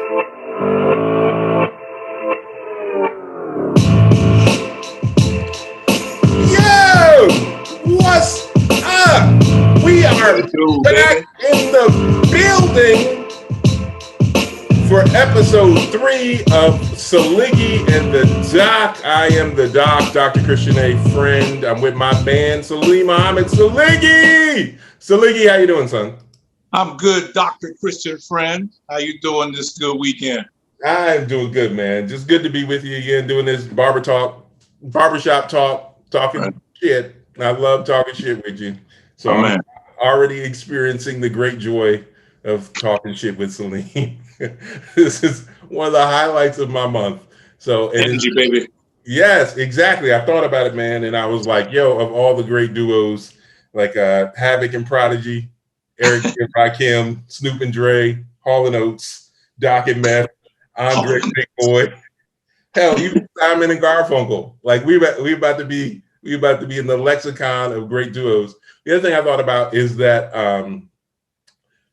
Yo, what's up? We are back in the building for episode 3 of Saliggy and the Doc. I am the Doc, Dr. Christian A. Friend. I'm with my man, Salim Muhammad Saliggy. Saliggy, how you doing, son? I'm good, Dr. Christian Friend. How you doing this good weekend? I'm doing good, man. Just good to be with you again, doing this barbershop talk, talking shit. I love talking shit with you. So I'm already experiencing the great joy of talking shit with Salim. This is one of the highlights of my month. So energy, baby. Yes, exactly. I thought about it, man, and I was like, yo, of all the great duos, like Havoc and Prodigy, Eric and Rakim, Snoop and Dre, Hall & Oates, Doc and Meth, Andre Big Boy. Hell, even Simon and Garfunkel. Like we about to be in the lexicon of great duos. The other thing I thought about is that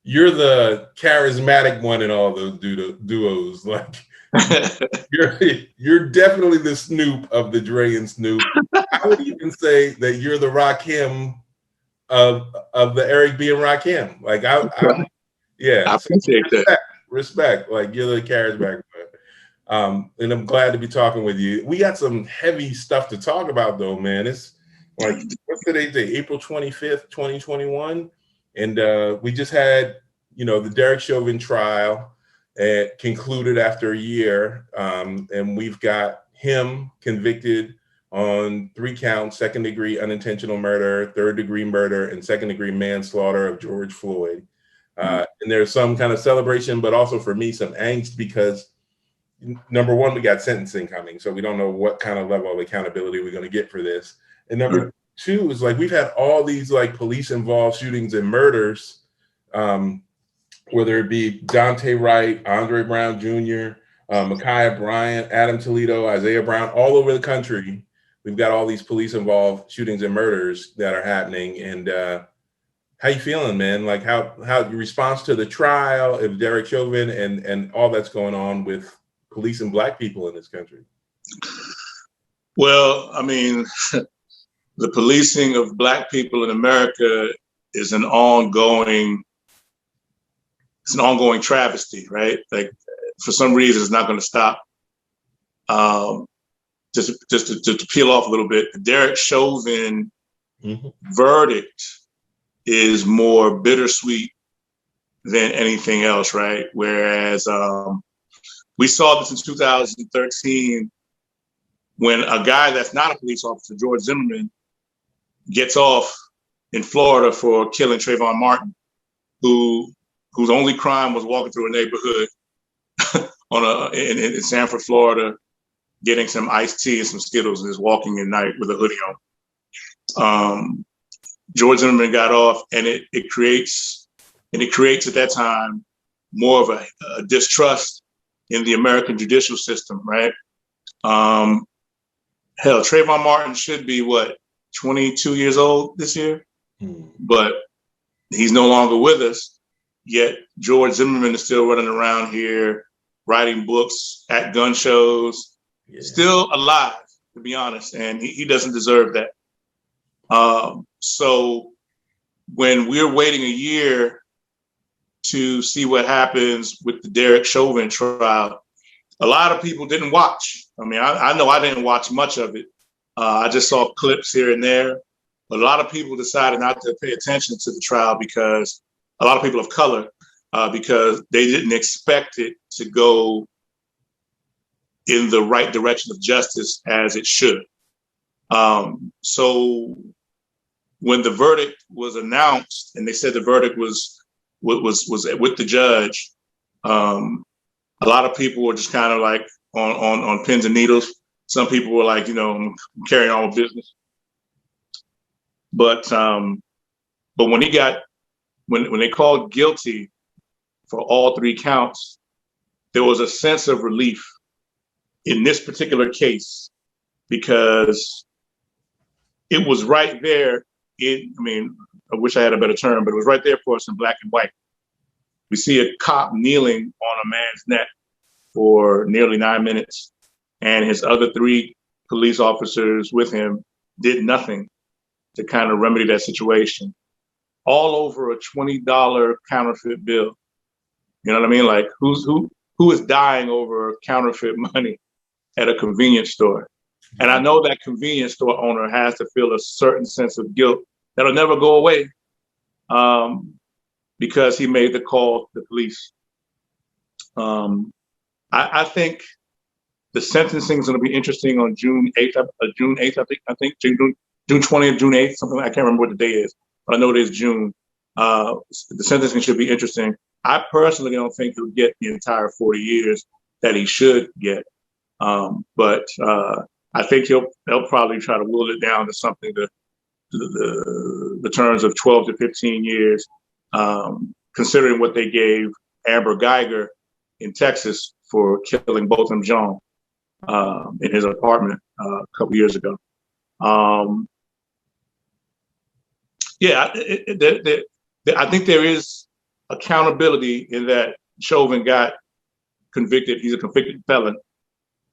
you're the charismatic one in all those duos. Like you're definitely the Snoop of the Dre and Snoop. I would even say that you're the Rakim of the Eric B and Rakim. Like I appreciate that. Respect. Like you're the charismatic one. And I'm glad to be talking with you. We got some heavy stuff to talk about though, man. It's like what's today's day? April 25th, 2021. And we just had, the Derek Chauvin trial concluded after a year. And we've got him convicted on 3 counts: second-degree unintentional murder, third-degree murder, and second-degree manslaughter of George Floyd. And there's some kind of celebration, but also for me, some angst because number one, we got sentencing coming. So we don't know what kind of level of accountability we're going to get for this. And number two is like, we've had all these like police involved shootings and murders, whether it be Dante Wright, Andre Brown Jr., Ma'Khia Bryant, Adam Toledo, Isaiah Brown, all over the country. We've got all these police involved shootings and murders that are happening. And how you feeling, man? Like how your response to the trial of Derek Chauvin and all that's going on with policing Black people in this country? Well, I mean, the policing of Black people in America is an ongoing travesty, right? Like for some reason, it's not going to stop. Just to peel off a little bit, the Derek Chauvin verdict is more bittersweet than anything else, right? Whereas we saw this in 2013 when a guy that's not a police officer, George Zimmerman, gets off in Florida for killing Trayvon Martin, whose only crime was walking through a neighborhood in Sanford, Florida, getting some iced tea and some Skittles and just walking at night with a hoodie on. George Zimmerman got off, and it creates at that time more of a distrust in the American judicial system, right? Hell, Trayvon Martin should be 22 years old this year, but he's no longer with us. Yet George Zimmerman is still running around here, writing books at gun shows, still alive, to be honest, and he doesn't deserve that. So when we're waiting a year to see what happens with the Derek Chauvin trial, a lot of people didn't watch. I mean, I know I didn't watch much of it. I just saw clips here and there. But a lot of people decided not to pay attention to the trial because a lot of people of color, because they didn't expect it to go in the right direction of justice as it should. So when the verdict was announced and they said the verdict was with the judge, a lot of people were just kind of like on pins and needles. Some people were like, I'm carrying on with business. But when they called guilty for all 3 counts, there was a sense of relief in this particular case because it was right there. I wish I had a better term, but it was right there for us in black and white. We see a cop kneeling on a man's neck for nearly 9 minutes, and his other 3 police officers with him did nothing to kind of remedy that situation, all over a $20 counterfeit bill. You know what I mean? Like, who is dying over counterfeit money at a convenience store? And I know that convenience store owner has to feel a certain sense of guilt that'll never go away, because he made the call to the police. I think the sentencing is going to be interesting on June 8th. I think June 20th, June 8th, something. I can't remember what the day is, but I know it is June. The sentencing should be interesting. I personally don't think he'll get the entire 40 years that he should get, but I think they'll probably try to whittle it down to something to the terms of 12 to 15 years, considering what they gave Amber Geiger in Texas for killing Botham Jean in his apartment a couple years ago. I think there is accountability in that Chauvin got convicted. He's a convicted felon.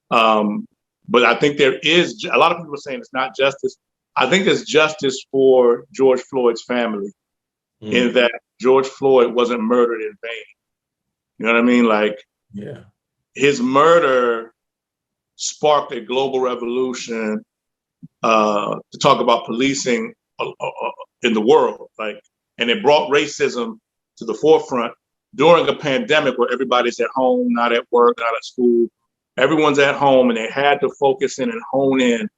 But I think there is, a lot of people are saying it's not justice. I think there's justice for George Floyd's family in that George Floyd wasn't murdered in vain. You know what I mean? Like, his murder sparked a global revolution to talk about policing in the world. Like, and it brought racism to the forefront during a pandemic where everybody's at home, not at work, not at school. Everyone's at home, and they had to focus in and hone in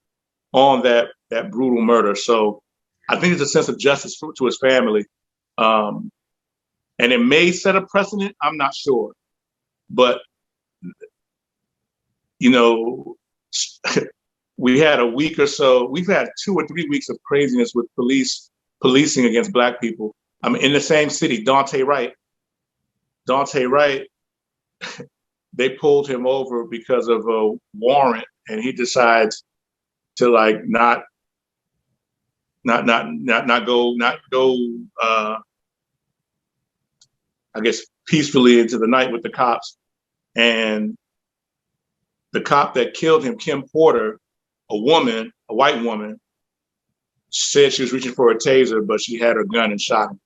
on that brutal murder. So I think there's a sense of justice to his family. And it may set a precedent, I'm not sure. But, you know, we had a week or so, we've had 2 or 3 weeks of craziness with policing against Black people. I mean, in the same city, Daunte Wright, they pulled him over because of a warrant, and he decides to like not go I guess peacefully into the night with the cops. And the cop that killed him, Kim Porter, a white woman, said she was reaching for a taser, but she had her gun and shot him.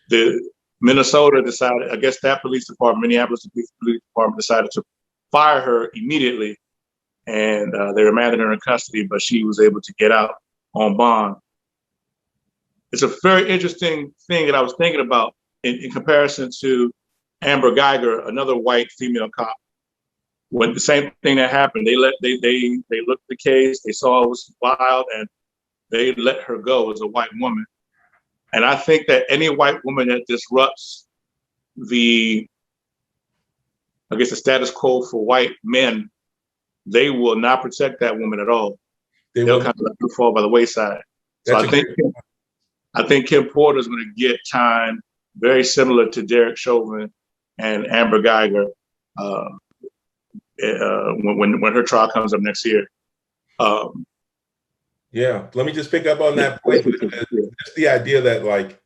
The Minnesota decided, I guess that police department, Minneapolis Police Department, decided to fire her immediately, and they remanded her in custody, but she was able to get out on bond. It's a very interesting thing that I was thinking about in comparison to Amber Geiger, another white female cop. When the same thing that happened, they looked at the case, they saw it was wild, and they let her go as a white woman. And I think that any white woman that disrupts the status quo for white men, they will not protect that woman at all. They'll kind of let her fall by the wayside. So I think Kim Porter is going to get time very similar to Derek Chauvin and Amber Geiger when her trial comes up next year. Yeah, let me just pick up on that point. Just the idea that like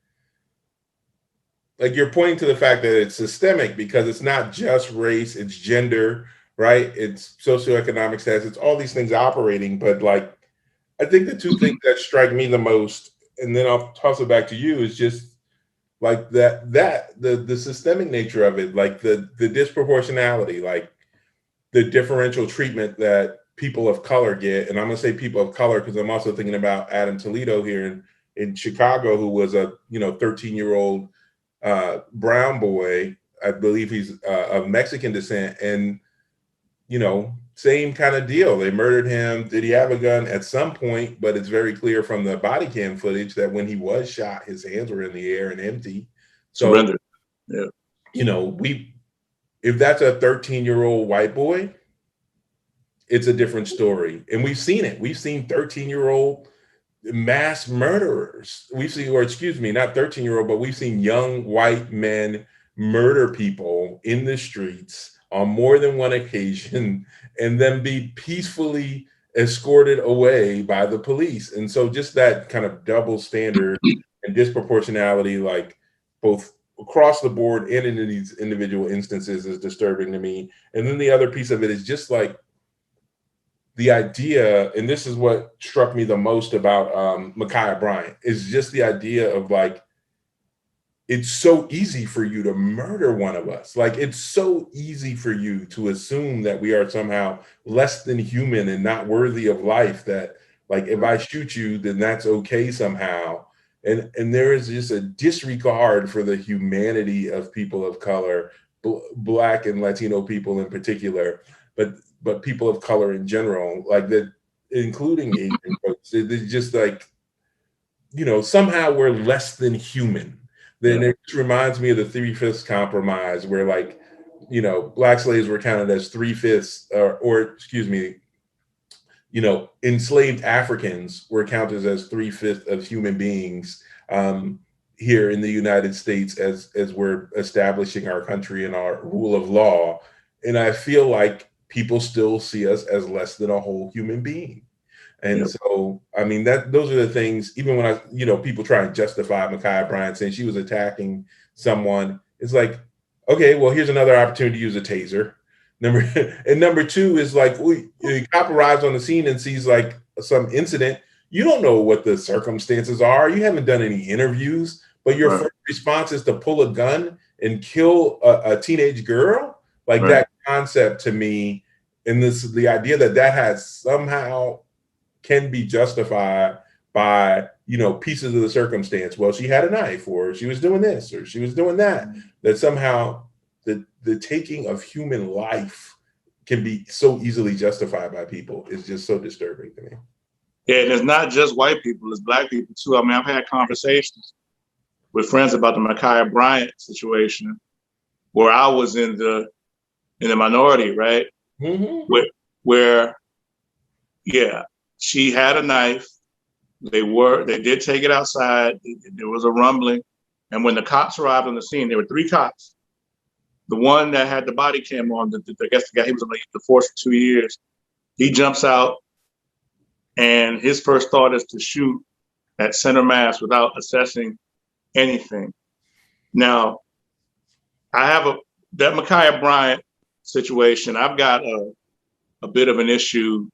you're pointing to the fact that it's systemic because it's not just race, it's gender, right? It's socioeconomic status, it's all these things operating. But like, I think the 2 things that strike me the most, and then I'll toss it back to you, is just like the systemic nature of it, like the disproportionality, like the differential treatment that people of color get. And I'm gonna say people of color because I'm also thinking about Adam Toledo here in Chicago, who was a 13-year-old brown boy. I believe he's of Mexican descent, and same kind of deal. They murdered him. Did he have a gun at some point? But it's very clear from the body cam footage that when he was shot, his hands were in the air and empty. So, if that's a 13-year-old white boy, it's a different story. And we've seen it. We've seen 13-year-old mass murderers. We've seen, or excuse me, not 13-year-old, but we've seen young white men murder people in the streets on more than one occasion and then be peacefully escorted away by the police. And so just that kind of double standard and disproportionality, like both across the board and in these individual instances is disturbing to me. And then the other piece of it is just like the idea, and this is what struck me the most about Ma'Khia Bryant, is just the idea of like, it's so easy for you to murder one of us. Like, it's so easy for you to assume that we are somehow less than human and not worthy of life, that like, if I shoot you, then that's okay somehow. And there is just a disregard for the humanity of people of color, Black and Latino people in particular, but people of color in general, like that, including Asian folks. It's just like, you know, somehow we're less than human. Then it just reminds me of the 3/5 compromise, where like, you know, Black slaves were counted as 3/5, or excuse me, you know, enslaved Africans were counted as 3/5 of human beings here in the United States as we're establishing our country and our rule of law. And I feel like people still see us as less than a whole human being. And so, I mean, those are the things, even when I, you know, people try and justify Ma'Khia Bryant saying she was attacking someone. It's like, okay, well, here's another opportunity to use a taser. Number two is like, the cop arrives on the scene and sees like some incident. You don't know what the circumstances are. You haven't done any interviews, but your first response is to pull a gun and kill a teenage girl. Like that concept to me, and the idea that has somehow can be justified by, you know, pieces of the circumstance. Well, she had a knife, or she was doing this, or she was doing that. That somehow the taking of human life can be so easily justified by people is just so disturbing to me. Yeah, and it's not just white people; it's Black people too. I mean, I've had conversations with friends about the Ma'Khia Bryant situation, where I was in the minority, right? Where, yeah, she had a knife. They did take it outside. There was a rumbling. And when the cops arrived on the scene, there were 3 cops. The one that had the body cam on, I guess the guy, he was on the force for 2 years. He jumps out, and his first thought is to shoot at center mass without assessing anything. Now, I have that Ma'Khia Bryant situation. I've got a bit of an issue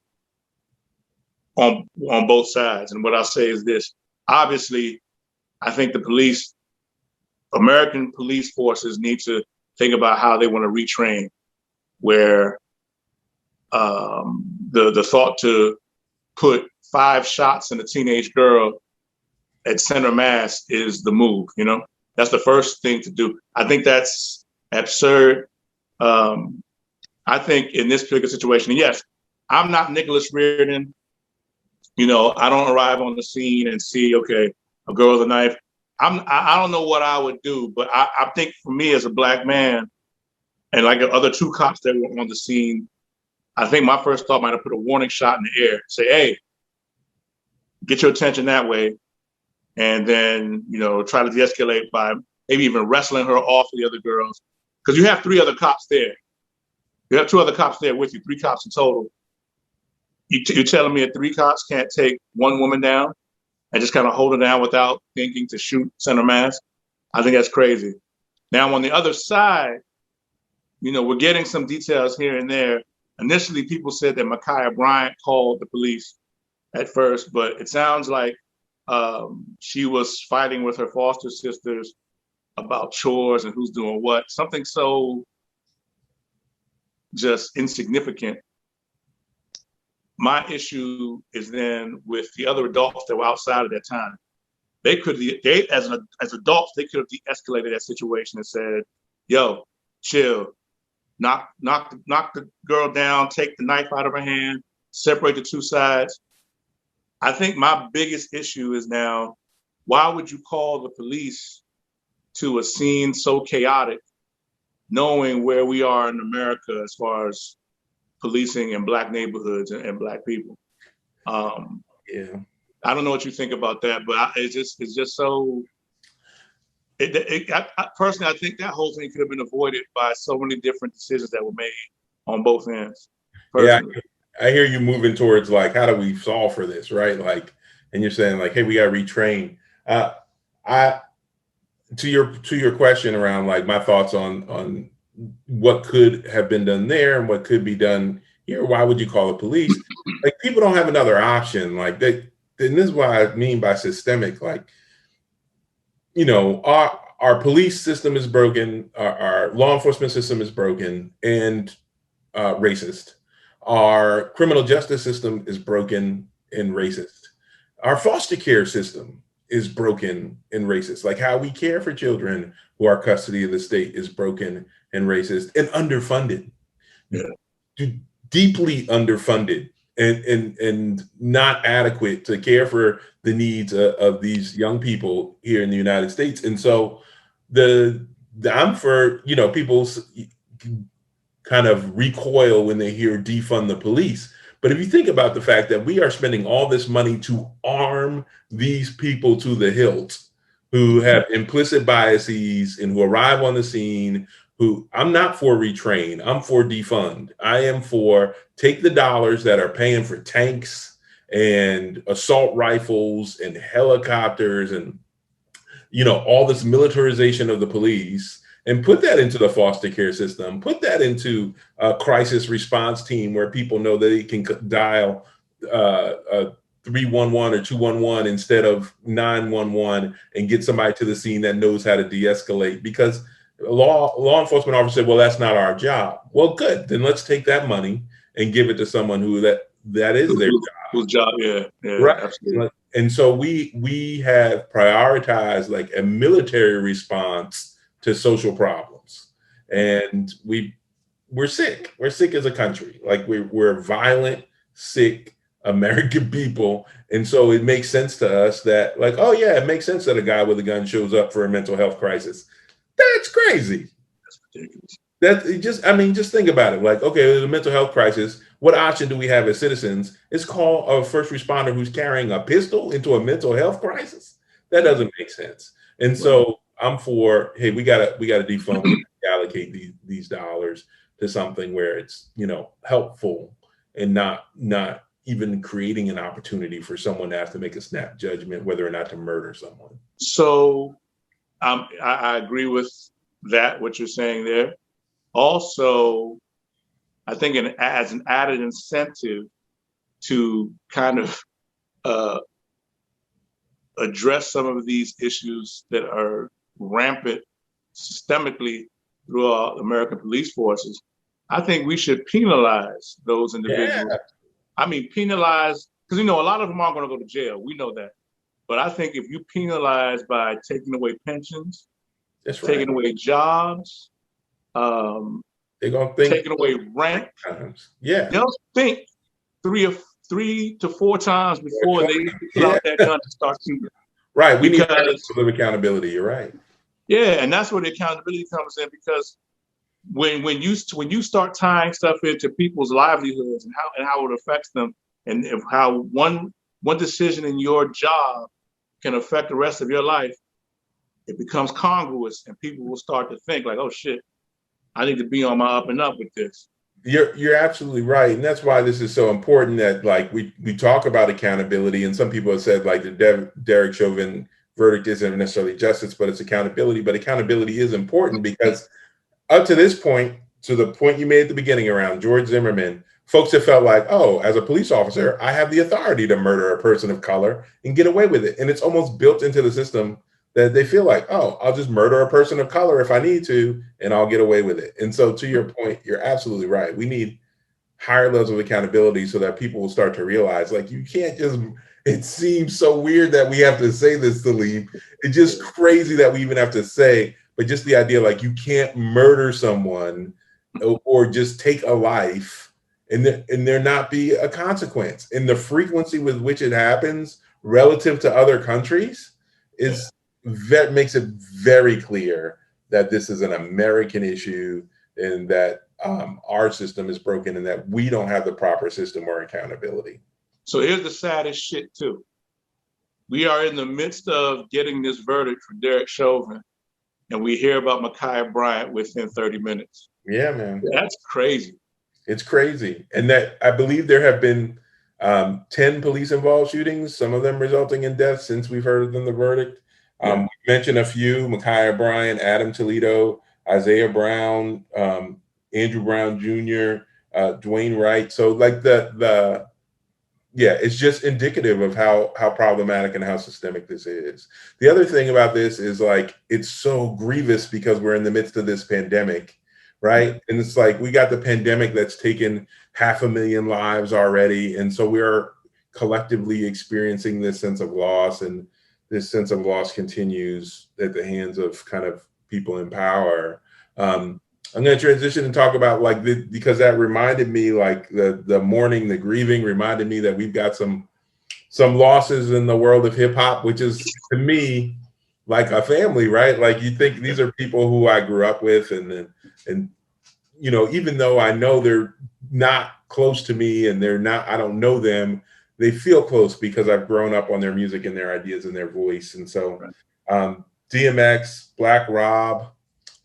on both sides. And what I'll say is this: obviously, I think American police forces need to think about how they want to retrain, where the thought to put 5 shots in a teenage girl at center mass is the move. You know, that's the first thing to do. I think that's absurd. I think in this particular situation, and yes, I'm not Nicholas Reardon. You know, I don't arrive on the scene and see, okay, a girl with a knife. I don't know what I would do, but I think for me as a Black man, and like the other 2 cops that were on the scene, I think my first thought might have put a warning shot in the air, say, hey, get your attention that way. And then, you know, try to de-escalate by maybe even wrestling her off the other girls. Because you have 3 other cops there. You have 2 other cops there with you, 3 cops in total. You're telling me that 3 cops can't take 1 woman down and just kind of hold her down without thinking to shoot center mass? I think that's crazy. Now, on the other side, you know, we're getting some details here and there. Initially, people said that Ma'Khia Bryant called the police at first, but it sounds like she was fighting with her foster sisters about chores and who's doing what. Something so just insignificant. My issue is then with the other adults that were outside at that time. They as adults, they could have de-escalated that situation and said, yo, chill, knock the girl down, take the knife out of her hand, separate the 2 sides. I think my biggest issue is now, why would you call the police to a scene so chaotic, knowing where we are in America as far as policing in Black neighborhoods and Black people? Yeah, I don't know what you think about that, but it's just so. Personally, I think that whole thing could have been avoided by so many different decisions that were made on both ends. Personally. Yeah, I hear you moving towards like, how do we solve for this, right? Like, and you're saying like, hey, we got to retrain. to your question around like my thoughts on what could have been done there and what could be done here. Why would you call the police? Like people don't have another option. Like they, and this is what I mean by systemic. Like, you know, our police system is broken, our law enforcement system is broken and racist. Our criminal justice system is broken and racist. Our foster care system is broken and racist. Like how we care for children who are custody of the state is broken and racist and underfunded. Yeah. Deeply underfunded and not adequate to care for the needs of these young people here in the United States. And so I'm for, you know, people kind of recoil when they hear defund the police. But if you think about the fact that we are spending all this money to arm these people to the hilt who have implicit biases and who arrive on the scene, who I'm not for retrain, I'm for defund. I am for take the dollars that are paying for tanks and assault rifles and helicopters and, you know, all this militarization of the police and put that into the foster care system, put that into a crisis response team where people know that they can dial 311 or 211 instead of 911 and get somebody to the scene that knows how to de-escalate. Because law enforcement officer said, well, that's not our job. Well, good. Then let's take that money and give it to someone who that is their job. Whose job, yeah, right. Absolutely. And so we have prioritized like a military response to social problems, and we're sick. We're sick as a country. Like we're violent, sick American people, and so it makes sense to us that like, oh yeah, it makes sense that a guy with a gun shows up for a mental health crisis. That's crazy. That's ridiculous. Just think about it. Like, okay, there's a mental health crisis. What option do we have as citizens? It's call a first responder who's carrying a pistol into a mental health crisis. That doesn't make sense. And so I'm for, hey, we gotta defund, we gotta allocate these dollars to something where it's, you know, helpful and not even creating an opportunity for someone to have to make a snap judgment whether or not to murder someone. So I agree with that, what you're saying there. Also, I think as an added incentive to kind of address some of these issues that are rampant systemically throughout American police forces, I think we should penalize those individuals. Yeah. I mean, penalize, because, you know, a lot of them aren't going to go to jail. We know that. But I think if you penalize by taking away pensions, taking away jobs, they're gonna think taking away rent. Yeah, they'll think three to four times before they pull out that gun and start shooting. Right. We need of accountability. You're right. Yeah, and that's where the accountability comes in, because when you start tying stuff into people's livelihoods and how it affects them, and how one decision in your job can affect the rest of your life, it becomes congruous, and people will start to think like, oh shit, I need to be on my up and up with this. You're absolutely right. And that's why this is so important that like we talk about accountability. And some people have said like the Derek Chauvin verdict isn't necessarily justice, but it's accountability. But accountability is important because up to this point, to the point you made at the beginning around George Zimmerman, folks have felt like, oh, as a police officer, I have the authority to murder a person of color and get away with it. And it's almost built into the system that they feel like, oh, I'll just murder a person of color if I need to, and I'll get away with it. And so to your point, you're absolutely right. We need higher levels of accountability so that people will start to realize, like, you can't just, it seems so weird that we have to say this, Saliggy. It's just crazy that we even have to say, but just the idea, like, you can't murder someone or just take a life and there not be a consequence. And the frequency with which it happens relative to other countries is makes it very clear that this is an American issue and that our system is broken and that we don't have the proper system or accountability. So here's the saddest shit too. We are in the midst of getting this verdict for Derek Chauvin, and we hear about Ma'Khia Bryant within 30 minutes. Yeah, man. That's crazy. It's crazy. And that I believe there have been 10 police involved shootings, some of them resulting in death since we've heard of the verdict. We mentioned a few: Micaiah Bryant, Adam Toledo, Isaiah Brown, Andrew Brown Jr., Dwayne Wright. So like it's just indicative of how problematic and how systemic this is. The other thing about this is like it's so grievous because we're in the midst of this pandemic, right? And it's like we got the pandemic that's taken 500,000 lives already, and so we're collectively experiencing this sense of loss, and this sense of loss continues at the hands of kind of people in power. I'm going to transition and talk about like because that reminded me, like the mourning, the grieving reminded me that we've got some losses in the world of hip hop, which is to me like a family, right? Like you think these are people who I grew up with, and you know, even though I know they're not close to me and I don't know them, they feel close because I've grown up on their music and their ideas and their voice. And so DMX, Black Rob,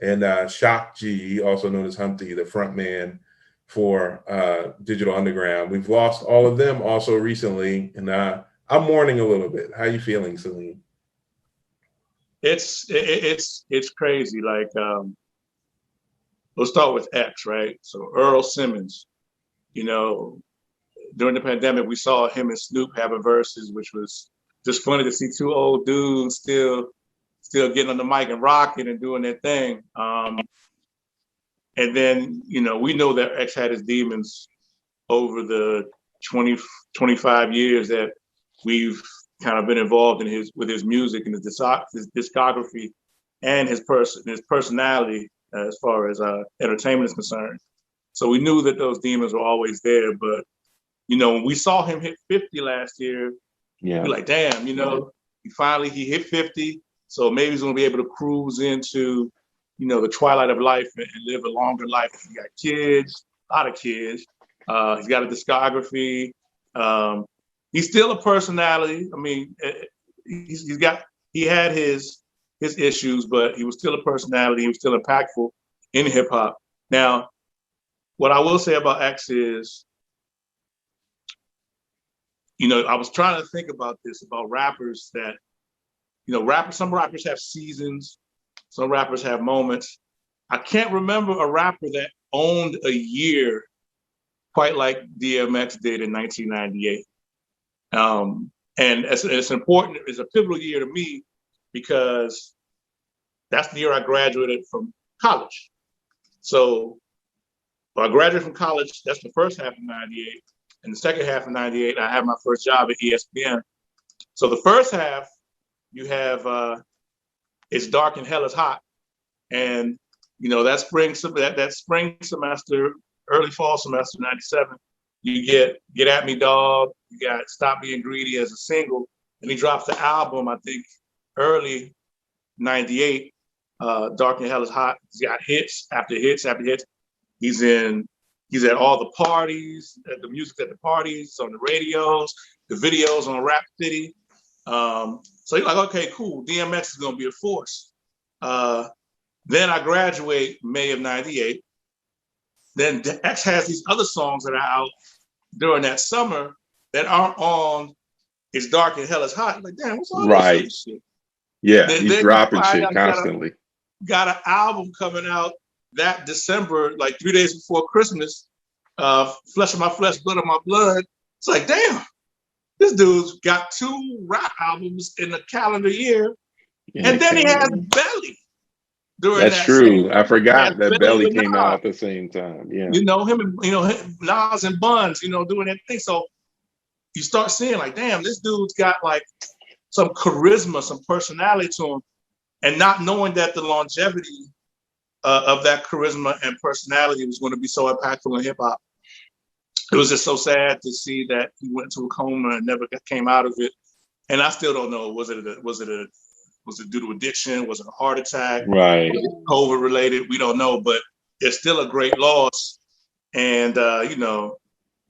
and Shock G, also known as Humpty, the front man for Digital Underground. We've lost all of them also recently, and I'm mourning a little bit. How are you feeling, Celine? It's crazy. Like, let's start with X, right? So Earl Simmons, you know, during the pandemic, we saw him and Snoop having verses, which was just funny to see two old dudes still getting on the mic and rocking and doing their thing. And then, you know, we know that X had his demons over the 20, 25 years that we've kind of been involved in with his music and his discography and his personality as far as entertainment is concerned. So we knew that those demons were always there. But, you know, when we saw him hit 50 last year, we're like, damn, you know, he hit 50. So maybe he's going to be able to cruise into, you know, the twilight of life and live a longer life. He's got kids, a lot of kids. He's got a discography. He's still a personality. I mean, he had his issues, but he was still a personality. He was still impactful in hip hop. Now, what I will say about X is, you know, I was trying to think about this, about rappers that, you know, some rappers have seasons, some rappers have moments. I can't remember a rapper that owned a year quite like DMX did in 1998. And it's important, it's a pivotal year to me because that's the year I graduated from college. So I graduated from college, that's the first half of 98. And the second half of 98, I had my first job at ESPN. So the first half, you have It's Dark and Hell is Hot. And, you know, that spring semester, early fall semester, 97, you Get At Me Dog, you got Stop Being Greedy as a single. And he drops the album, I think, early 98, Dark and Hell is Hot. He's got hits after hits after hits. He's at all the parties, the music at the parties, on the radios, the videos on Rap City. So you're like, okay, cool. DMX is going to be a force. Then I graduate May of 98. Then X has these other songs that are out during that summer that aren't on It's Dark and Hell is Hot. I'm like, damn, what's all this shit? Yeah, he's dropping shit constantly. Got an album coming out that December, like 3 days before Christmas, Flesh of My Flesh, Blood of My Blood. It's like, damn. This dude's got 2 rap albums in a calendar year, and then he has Belly during that. That's true. I forgot that Belly came out at the same time. Yeah, you know him, and Nas and Buns, you know, doing that thing. So you start seeing like, damn, this dude's got like some charisma, some personality to him, and not knowing that the longevity of that charisma and personality was going to be so impactful in hip hop. It was just so sad to see that he went into a coma and never came out of it. And I still don't know, was it due to addiction? Was it a heart attack? Right. Was it COVID related? We don't know, but it's still a great loss. And, you know,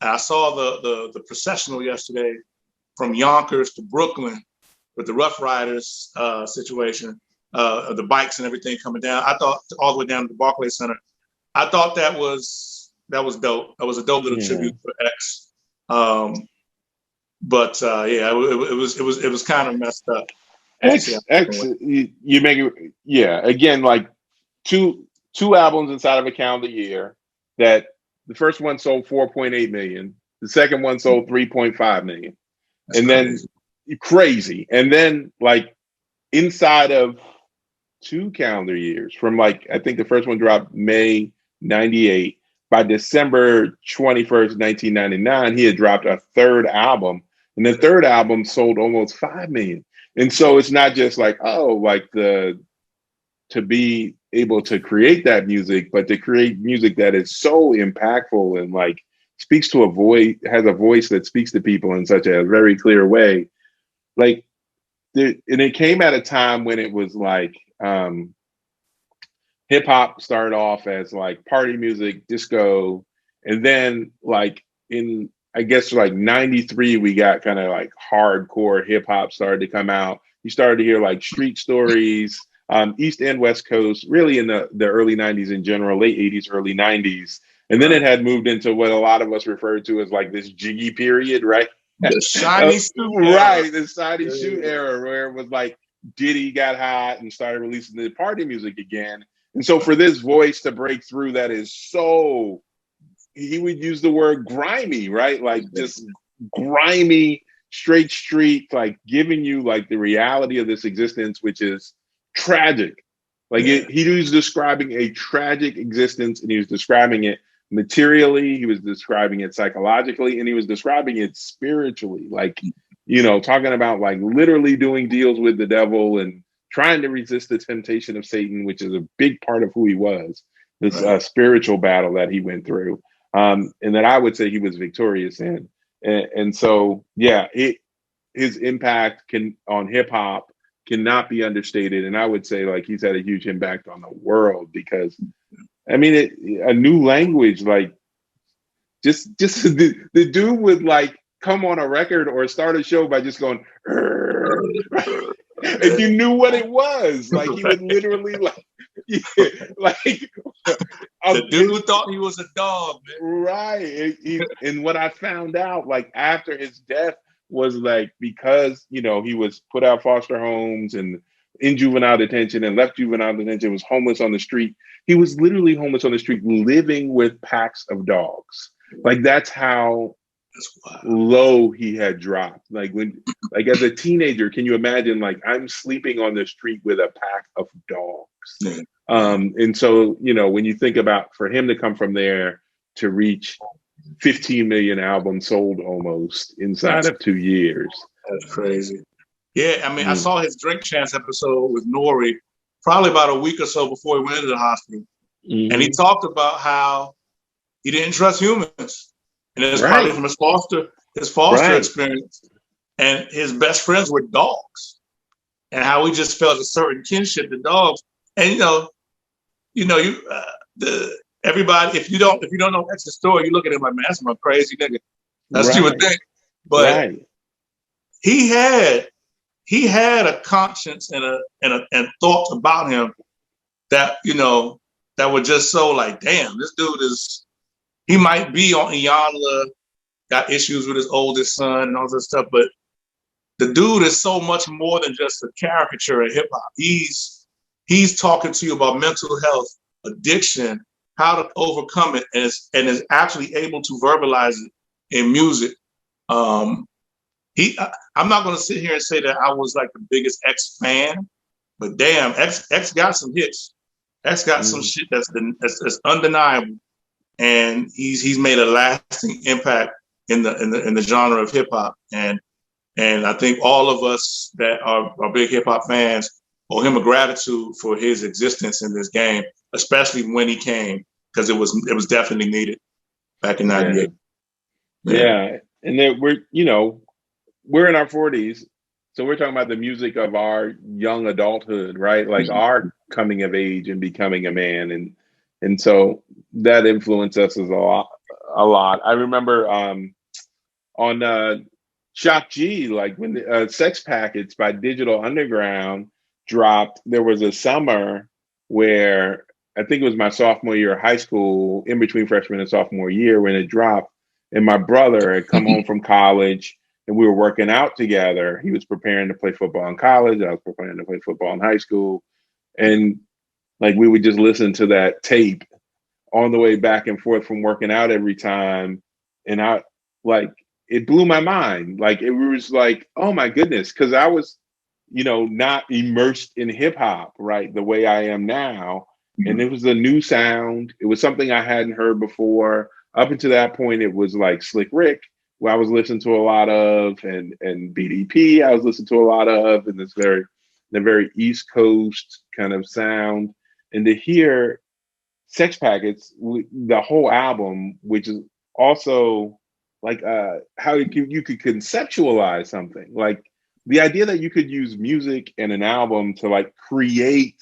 I saw the processional yesterday from Yonkers to Brooklyn with the Rough Riders situation, the bikes and everything coming down. I thought all the way down to the Barclays Center. I thought that was dope. That was a dope little tribute for X. But it was kind of messed up. You make it, yeah. Again, like two albums inside of a calendar year. That the first one sold 4.8 million. The second one sold 3.5 million. That's and crazy. then crazy. And then like inside of 2 calendar years, from like I think the first one dropped May 98. By December 21st, 1999, he had dropped a third album. And the third album sold almost 5 million. And so it's not just like, oh, like to be able to create that music, but to create music that is so impactful and like speaks to a voice, has a voice that speaks to people in such a very clear way. Like, and it came at a time when it was like hip hop started off as like party music, disco, and then like in I guess like 93 we got kind of like hardcore hip hop started to come out. You started to hear like street stories, East and West Coast, really in the early 90s in general, late 80s, early 90s. And then it had moved into what a lot of us refer to as like this jiggy period, right? The shiny suit era. Right, the shiny suit era where it was like Diddy got hot and started releasing the party music again. And so for this voice to break through that is so, he would use the word grimy, right? Like just grimy, straight street, like giving you like the reality of this existence, which is tragic. Like he was describing a tragic existence, and he was describing it materially, he was describing it psychologically, and he was describing it spiritually. Like, you know, talking about like literally doing deals with the devil and trying to resist the temptation of Satan, which is a big part of who he was, this spiritual battle that he went through. And that I would say he was victorious in. And so, yeah, his impact on hip hop cannot be understated. And I would say like he's had a huge impact on the world because, I mean, a new language, like just the dude would like come on a record or start a show by just going, and you knew what it was. Like he would literally like, the dude thought he was a dog, man. Right. And what I found out like after his death was like, because, you know, he was put out foster homes and in juvenile detention and left juvenile detention, was homeless on the street. He was literally homeless on the street, living with packs of dogs. Like that's how low he had dropped. Like as a teenager, can you imagine like I'm sleeping on the street with a pack of dogs? And so, you know, when you think about for him to come from there to reach 15 million albums sold almost inside of 2 years. That's crazy. Yeah, I mean, I saw his Drink Champs episode with Nori probably about a week or so before he went into the hospital. And he talked about how he didn't trust humans. And it's probably from his foster experience. And his best friends were dogs. And how he just felt a certain kinship to dogs. And everybody, if you don't know that's the story, you look at him like, man, that's my crazy nigga. That's what you would think. But he had a conscience and thoughts about him that, you know, that were just so like, damn, this dude he might be on Iyanla, got issues with his oldest son and all this stuff, but the dude is so much more than just a caricature of hip hop. He's talking to you about mental health, addiction, how to overcome it, and is actually able to verbalize it in music. I'm not going to sit here and say that I was like the biggest X fan, but damn, X got some hits. X got some shit that's undeniable, and he's made a lasting impact in the genre of hip hop. And I think all of us that are big hip hop fans owe him a gratitude for his existence in this game, especially when he came, because it was definitely needed back in '98. Yeah, and then we're in our 40s, so we're talking about the music of our young adulthood, right? Like our coming of age and becoming a man, and so that influenced us a lot. I remember on Shock G, like when the Sex Packets by Digital Underground dropped, there was a summer where I think it was my sophomore year of high school, in between freshman and sophomore year when it dropped, and my brother had come home from college. and we were working out together. He was preparing to play football in college. I was preparing to play football in high school. And like, we would just listen to that tape on the way back and forth from working out every time. And I like, it blew my mind. Like, it was like, oh my goodness. Cause I was, not immersed in hip hop, right, the way I am now. And it was a new sound. It was something I hadn't heard before. Up until that point, it was like Slick Rick, who I was listening to a lot of, and BDP I was listening to a lot of, and the very East Coast kind of sound. And to hear Sex Packets, the whole album, which is also like how you could conceptualize something, like the idea that you could use music and an album to like create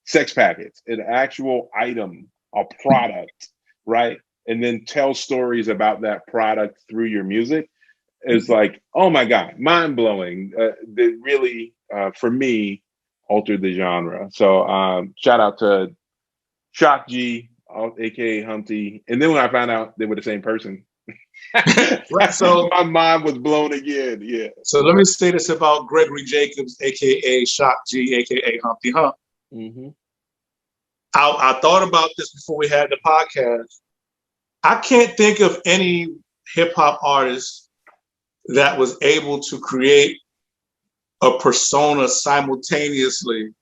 Sex Packets, an actual item, a product, right? And then tell stories about that product through your music is like, oh my God, mind blowing. That really, for me, altered the genre. So shout out to Shock G, aka Humpty. And then when I found out they were the same person, so my mind was blown again. Yeah. So let me say this about Gregory Jacobs, aka Shock G, aka Humpty Hump. Mm-hmm. I thought about this before we had the podcast. I can't think of any hip hop artist that was able to create a persona simultaneously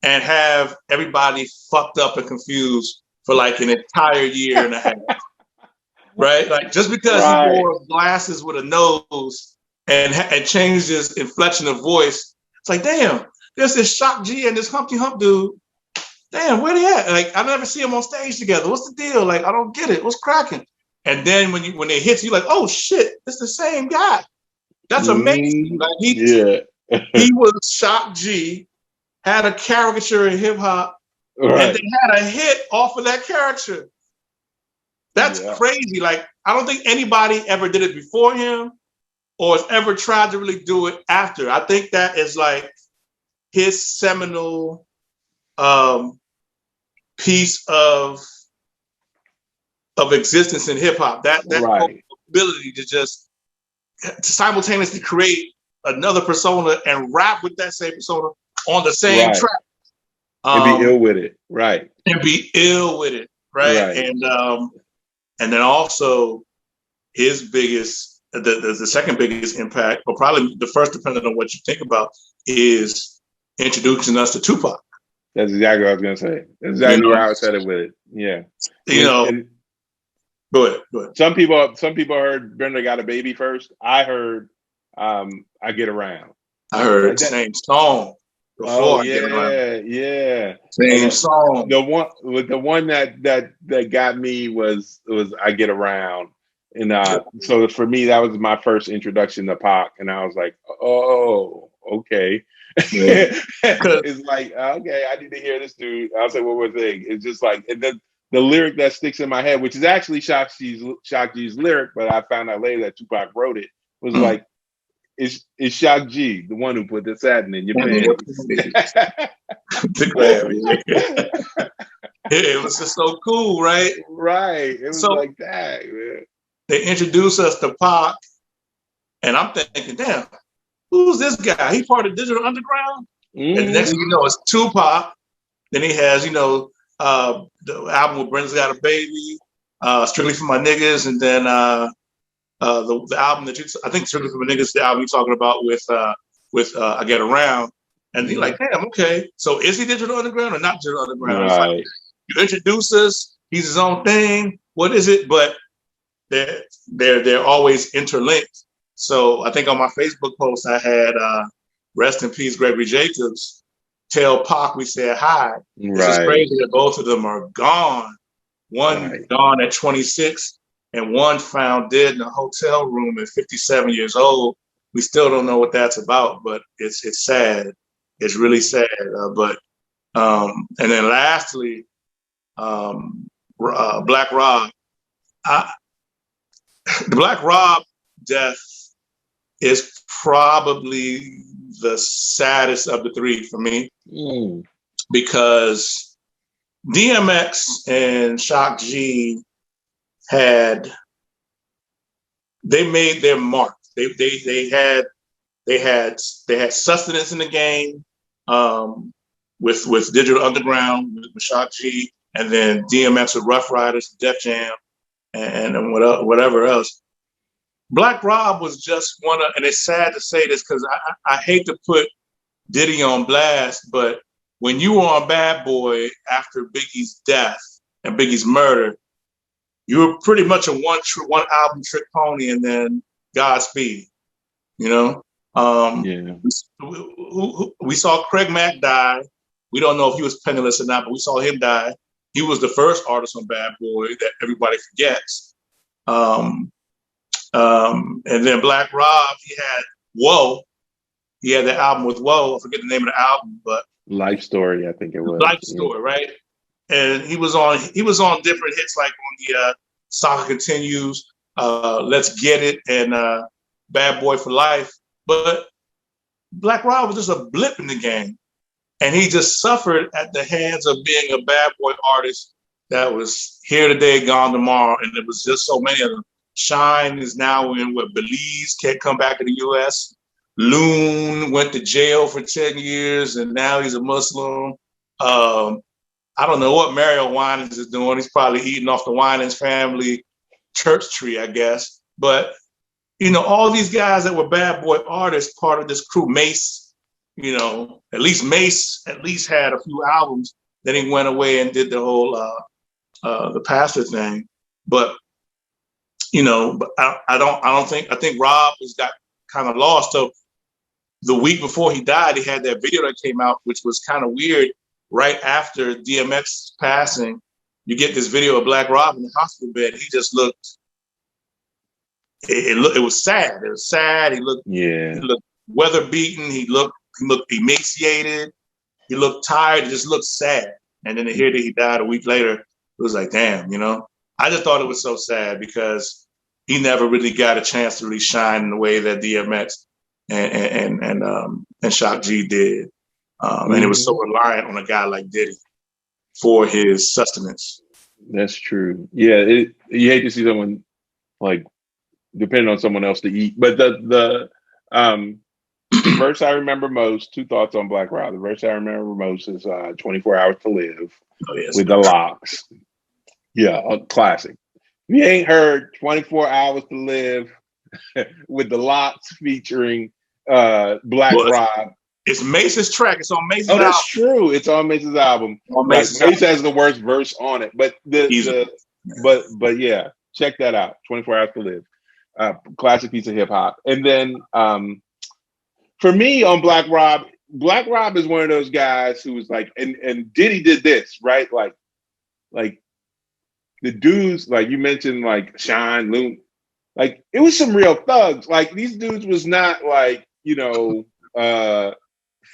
and have everybody fucked up and confused for like an entire year and a half. Right? Like, just because he wore glasses with a nose and changed his inflection of voice, it's like, damn, there's this Shock G and this Humpty Hump dude. Damn, where they at? Like, I never see them on stage together. What's the deal? Like, I don't get it. What's cracking? And then when they hit you, like, oh shit, it's the same guy. That's amazing. Like, he was Shock G, had a caricature in hip hop, and they had a hit off of that caricature. That's crazy. Like, I don't think anybody ever did it before him or has ever tried to really do it after. I think that is like his seminal piece of existence in hip hop. That ability to simultaneously create another persona and rap with that same persona on the same track. And be ill with it. Right. And be ill with it. Right. And then also his biggest, the second biggest impact, or probably the first, depending on what you think about, is introducing us to Tupac. That's exactly what I was going to say. That's exactly where I was headed with it. Yeah. Go ahead. Some people heard Brenda Got a Baby first. I heard I Get Around. I heard the same song. Oh yeah. Same song. The one that got me was I Get Around, and so for me that was my first introduction to Pac, and I was like, oh, okay. Yeah. It's like, okay, I need to hear this dude. I was like, what was it? It's just like, and then the lyric that sticks in my head, which is actually Shock G's lyric, but I found out later that Tupac wrote it, was like, It's Shock G, the one who put the satin in your pants. It was just so cool, right? Right. It was like that, man. They introduced us to Pac, and I'm thinking, damn, who's this guy? He part of Digital Underground? Mm-hmm. And the next thing you know, it's Tupac. Then he has, the album with Brenda's Got a Baby, Strictly for My Niggas, and then the album that I think Strictly for My Niggas, the album you're talking about with I Get Around. And you're like, damn, okay. So is he Digital Underground or not Digital Underground? Right. Like, you introduce us, he's his own thing. What is it? But they're always interlinked. So I think on my Facebook post I had rest in peace Gregory Jacobs, tell Pac we said hi. It's just crazy that both of them are gone. One gone at 26 and one found dead in a hotel room at 57 years old. We still don't know what that's about, but it's sad. It's really sad. And then lastly, Black Rob. The Black Rob death is probably the saddest of the three for me, because DMX and Shock G they made their mark. They had sustenance in the game, with Digital Underground, with Shock G, and then DMX with Rough Riders, Def Jam, and whatever else. Black Rob was just one of, and it's sad to say this because I hate to put Diddy on blast, but when you were on Bad Boy after Biggie's death and Biggie's murder, you were pretty much a one album trick pony, and then Godspeed. You know, we saw Craig Mack die. We don't know if he was penniless or not, but we saw him die. He was the first artist on Bad Boy that everybody forgets. And then Black Rob, he had Whoa. He had the album with Whoa. I forget the name of the album, but Life Story, I think it was. Life Story, right? And he was on different hits like on the Saga Continues, Let's Get It, and Bad Boy for Life. But Black Rob was just a blip in the game. And he just suffered at the hands of being a bad boy artist that was here today, gone tomorrow. And there was just so many of them. Shine is now in Belize, can't come back to the US. Loon went to jail for 10 years and now he's a Muslim. I don't know what Mario Winans is doing. He's probably eating off the Winans family church tree, I guess. But, you know, all these guys that were bad boy artists, part of this crew, Mace, you know, Mace had a few albums. Then he went away and did the whole the pastor thing. But you know, but I think Rob has got kind of lost. So the week before he died, he had that video that came out, which was kind of weird. Right after DMX passing, you get this video of Black Rob in the hospital bed. He just looked. It was sad. It was sad. He looked weather beaten. He looked emaciated. He looked tired. He just looked sad. And then to hear that he died a week later, it was like, damn, you know. I just thought it was so sad because he never really got a chance to really shine in the way that DMX and Shock G did. And it was so reliant on a guy like Diddy for his sustenance. That's true. Yeah, you hate to see someone like depending on someone else to eat. But the verse I remember most, two thoughts on Black Rob. The verse I remember most is 24 Hours to Live with the Locks. Yeah, a classic. If you ain't heard 24 Hours to Live with the Locks featuring Black Rob. It's Mace's track. It's on Mace's album. That's true. It's on Mace's album. Mace has the worst verse on it. But but yeah, check that out. 24 Hours to Live. Classic piece of hip hop. And then for me on Black Rob is one of those guys who was like, and Diddy did this, right? Like the dudes, like you mentioned, like Shine, Loon, like it was some real thugs. Like these dudes was not like, you know,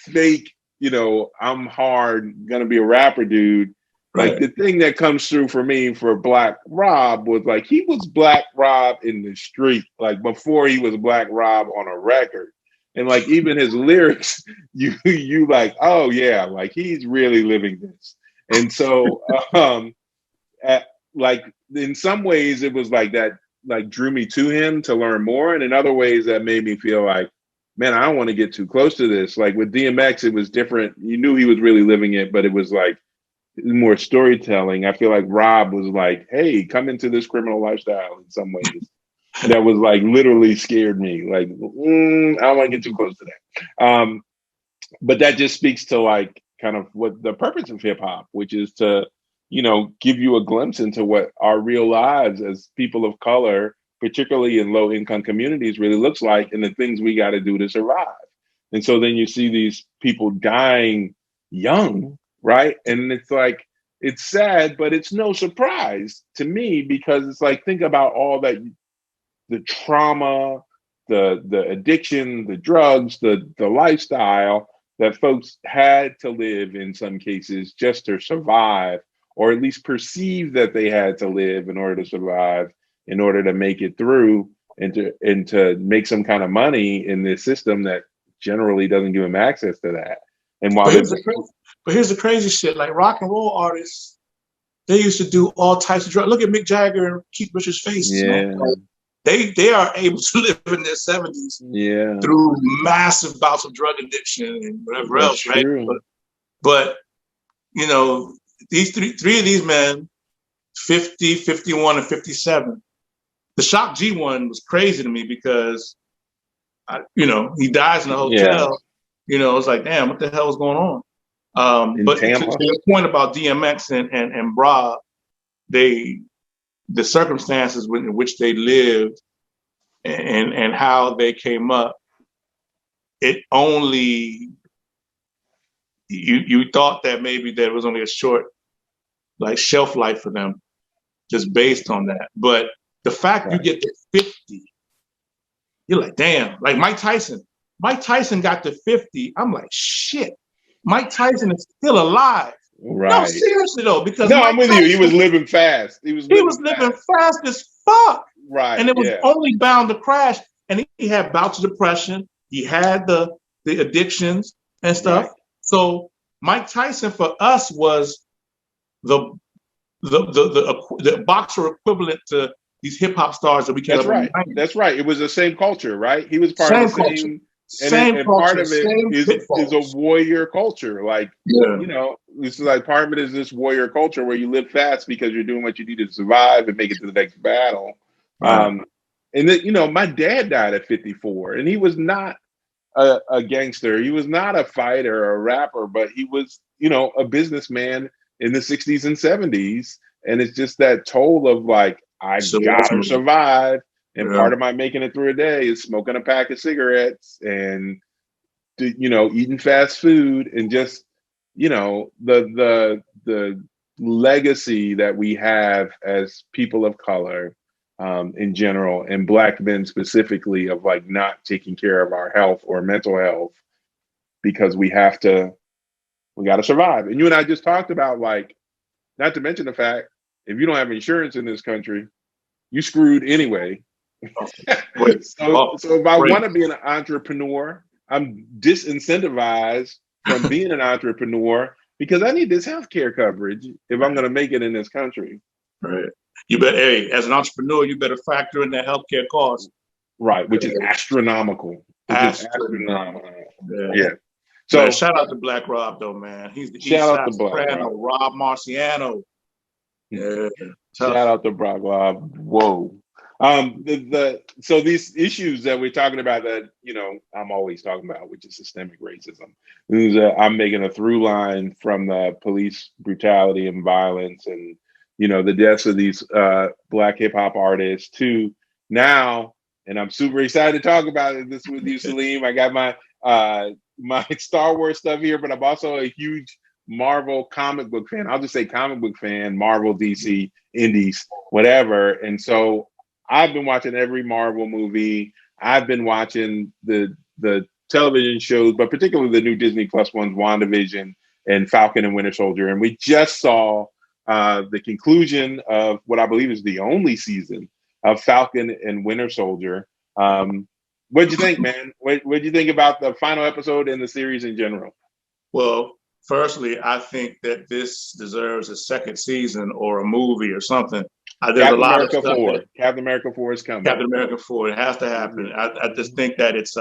fake, you know, I'm hard, gonna be a rapper dude. Like the thing that comes through for me for Black Rob was like he was Black Rob in the street, like before he was Black Rob on a record. And like even his lyrics, you like, oh yeah, like he's really living this. And so like in some ways it was like that, like drew me to him to learn more. And in other ways that made me feel like, man, I don't want to get too close to this. Like with DMX, it was different. You knew he was really living it, but it was like more storytelling. I feel like Rob was like, hey, come into this criminal lifestyle in some ways. That was like literally scared me. Like, I don't want to get too close to that. But that just speaks to like kind of what the purpose of hip hop, which is to, you know, give you a glimpse into what our real lives as people of color, particularly in low income communities, really looks like and the things we got to do to survive. And so then you see these people dying young, right? And it's like, it's sad, but it's no surprise to me because it's like, think about all that, the trauma, the addiction, the drugs, the lifestyle that folks had to live in some cases just to survive, or at least perceive that they had to live in order to survive, in order to make it through and to make some kind of money in this system that generally doesn't give them access to that. And while but here's the crazy shit, like rock and roll artists, they used to do all types of drugs. Look at Mick Jagger and Keith Richards' face. Yeah. You know? they are able to live in their 70s through massive bouts of drug addiction and whatever else, right? But you know, these three of these men, 50, 51, and 57. The Shock G one was crazy to me because, he dies in a hotel. You know, it's like, damn, what the hell is going on? But to your point about DMX and Bra, the circumstances in which they lived and how they came up, it only you thought that maybe there was only a short shelf life for them just based on that. But the fact you get to 50, you're like, damn, like Mike Tyson. Mike Tyson got to 50. I'm like, shit, Mike Tyson is still alive. Right. No, seriously though, because I'm with you. He was living fast. He was living fast as fuck. Right. And it was only bound to crash. And he had bouts of depression. He had the addictions and stuff. Right. So Mike Tyson for us was the boxer equivalent to these hip hop stars that we came up with. That's right. It was the same culture, right? He was part of the same culture, part of it is a warrior culture. Like, this is like part of it is this warrior culture where you live fast because you're doing what you need to survive and make it to the next battle. Right. And then, my dad died at 54, and he was not a gangster. He was not a fighter or a rapper, but he was, a businessman in the 60s and 70s. And it's just that toll of like, I gotta survive. And part of my making it through a day is smoking a pack of cigarettes and, eating fast food and just, the legacy that we have as people of color in general, and Black men specifically, of like not taking care of our health or mental health because we got to survive. And you and I just talked about, like, not to mention the fact, if you don't have insurance in this country, you screwed anyway. So if I want to be an entrepreneur, I'm disincentivized from being an entrepreneur because I need this healthcare coverage if I'm going to make it in this country. Right. You better, as an entrepreneur, you better factor in that healthcare cost. Right, which is astronomical. Astronomical. Yeah. So shout out to Black Rob though, man. He's the shout out to Black Rob Marciano. Yeah. Shout out to Black Rob. Whoa. So these issues that we're talking about that, I'm always talking about, which is systemic racism. I'm making a through line from the police brutality and violence and, the deaths of these Black hip hop artists to now, and I'm super excited to talk about this with you, Salim. I got my Star Wars stuff here, but I'm also a huge Marvel comic book fan. I'll just say comic book fan, Marvel, DC, Indies, whatever. And so I've been watching every Marvel movie. I've been watching the television shows, but particularly the new Disney Plus ones, WandaVision and Falcon and Winter Soldier. And we just saw the conclusion of what I believe is the only season of Falcon and Winter Soldier. What'd you think, man? What'd you think about the final episode and the series in general? Well, firstly, I think that this deserves a second season or a movie or something. There's a lot of stuff. Captain America 4 is coming. Captain America 4, it has to happen. I just think that it's